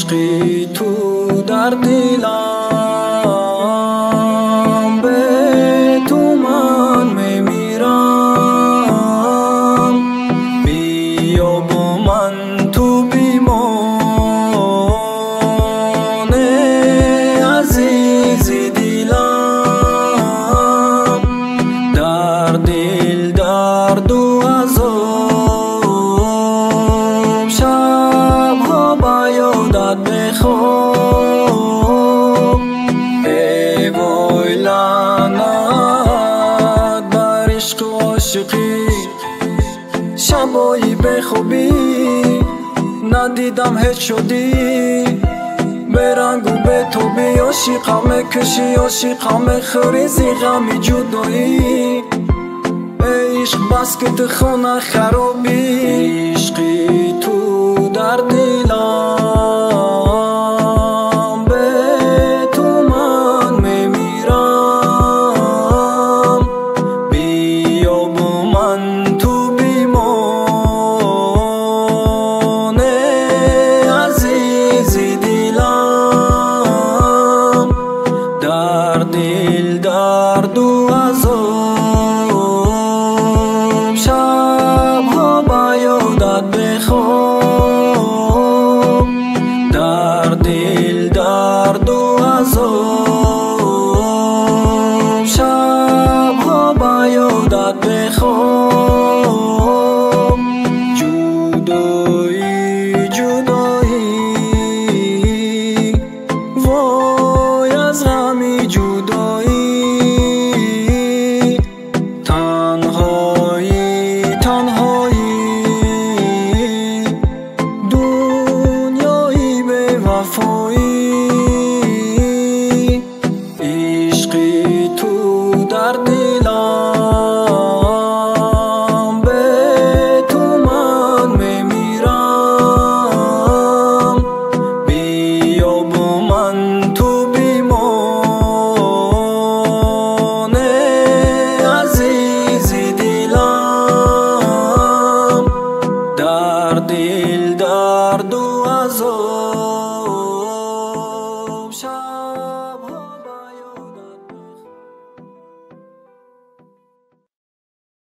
عشقی تو در دلم، به تو من میمیرم. بیا با من تو بیمانه عزیزی دلم، در دل درد و عذاب، شبها با یادت بخواب. ای وای لعنت بر عشق و عاشقی، شبایی به خوبی ندیدم هیچ شدی. به رنگ و به تو بی عاشقم کشی، عاشقم خریزی غمی جدایی. ای عشق بس که تو خانه خرابی، عشقی تو در دلم، به تو من میمیرم. بیا با من تو بیمانه عزیزی دلم، در دل درد و عذاب، شبها با یادت بخواب. در دل درد و عذاب، شبها با یادت بخواب. جدایی جدایی، وای از غمی جدایی. تنهایی تنهایی، دنیایی به وفا.